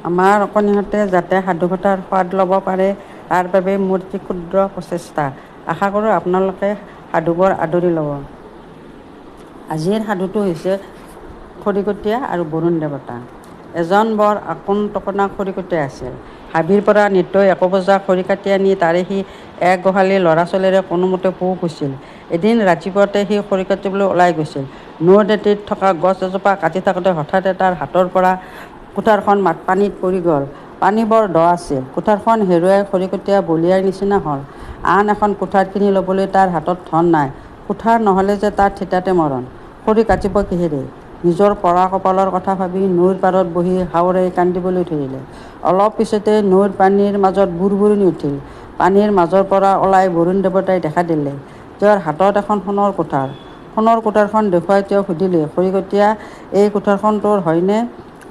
আমাৰ অকণিহঁতে যাতে সাধুকথাৰ সোৱাদ ল'ব পাৰে তাৰ বাবে মোৰ এটি ক্ষুদ্ৰ প্ৰচেষ্টা। আশা কৰোঁ আপোনালোকে সাধুবোৰ আদৰি ল'ব। আজিৰ সাধুটো হৈছে খৰিকটীয়া আৰু বৰুণ দেৱতা। এজন বৰ আপোন-টকনা খৰিকটীয়া আছিল। হাবিৰ পৰা নিতৌ 1 বোজা খৰি কাটি আনি তাৰে সি এক গোহালি ল'ৰা-ছোৱালীৰে কোনোমতে পোহ গৈছিল। এদিন ৰাতিপুৱাতে সি খৰি কাটিবলৈ ওলাই গৈছিল। নৈৰ দাঁতিত থকা গছ এজোপা কাটি থাকোঁতে হঠাতে তাৰ হাতৰ পৰা কুঠাৰখন পানীত পৰি গ'ল। পানী বৰ দ আছিল। কুঠাৰখন হেৰুৱাই খৰিকটীয়া বলিয়াৰ নিচিনা হ'ল। আন এখন কুঠাৰ কিনি ল'বলৈ তাৰ হাতত ধন নাই। কুঠাৰ নহ'লে যে তাৰ থিতাতে মৰণ। খৰি কাটিব কিহেৰে? নিজৰ পৰা কপালৰ কথা ভাবি নৈৰ পাৰত বহি হাওৰাই কান্দিবলৈ ধৰিলে। অলপ পিছতে নৈৰ পানীৰ মাজত বুৰবুৰণি উঠিল। পানীৰ মাজৰ পৰা ওলাই বৰুণ দেৱতাই দেখা দিলে। তেওঁৰ হাতত এখন সোণৰ কুঠাৰ। সোণৰ কুঠাৰখন দেখুৱাই তেওঁ সুধিলে, খৰিকটীয়া, এই কুঠাৰখন তোৰ হয়নে?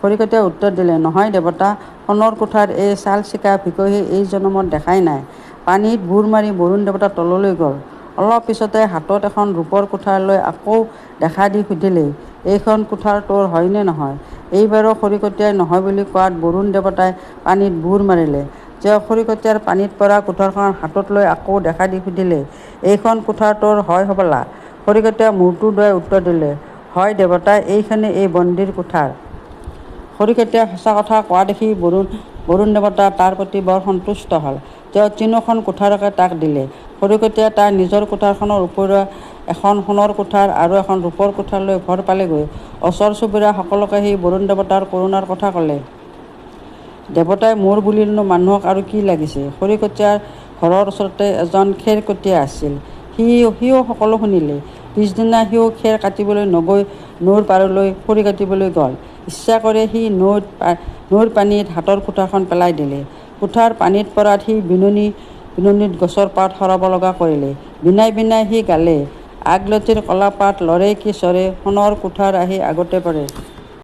খৰিকটীয়াই উত্তৰ দিলে, নহয় দেৱতা, সোণৰ কুঠাৰ এই চাল চিকা ভিকহী এই জনমত দেখাই নাই। পানীত বুৰ মাৰি বৰুণ দেৱতা তললৈ গ'ল। অলপ পিছতে হাতত এখন ৰূপৰ কুঠাৰ লৈ আকৌ দেখা দি সুধিলে, এইখন কুঠাৰ তোৰ হয়নে নহয়? এইবাৰো খৰিকটীয়াই নহয় বুলি কোৱাত বৰুণ দেৱতাই পানীত বুৰ মাৰিলে। তেওঁ খৰিকটীয়াৰ পানীত পৰা কুঠাৰখন হাতত লৈ আকৌ দেখা দি সুধিলে, এইখন কুঠাৰ তোৰ হয় হ'বলা? খৰিকটীয়াই মূৰটো দুৱাই উত্তৰ দিলে, হয় দেৱতা, এইখনেই এই বন্দীৰ কুঠাৰ। খৰিকটীয়াই সঁচা কথা কোৱা দেখি বৰুণ দেৱতা তাৰ প্ৰতি বৰ সন্তুষ্ট হ'ল। তেওঁ ৩খন কুঠাৰকে তাক দিলে। খৰিকটীয়াই তাৰ নিজৰ কুঠাৰখনৰ উপৰিও এখন সোণৰ কুঠাৰ আৰু এখন ৰূপৰ কুঠাৰ লৈ ঘৰ পালেগৈ। ওচৰ চুবুৰীয়া সকলোকে সি বৰুণ দেৱতাৰ কৰোণাৰ কথা ক'লে। দেৱতাই মোৰ বুলিনো মানুহক আৰু কি লাগিছে? খৰিকটীয়াৰ ঘৰৰ ওচৰতে এজন খেৰকটীয়া আছিল। সিও সকলো শুনিলে। পিছদিনা সিও খেৰ কাটিবলৈ নগৈ নৈৰ পাৰলৈ খৰি কাটিবলৈ গ'ল। ইচ্ছা কৰি সি নৈৰ পানীত হাতৰ কুঠাৰখন পেলাই দিলে। কুঠাৰ পানীত পৰাত সি বিননিত গছৰ পাত সৰাব লগা কৰিলে। বিনাই বিনাই সি গালে, আগলতিৰ কলা পাত লৰে কি চৰে, সোণৰ কুঠাৰ আহি আগতে পৰে।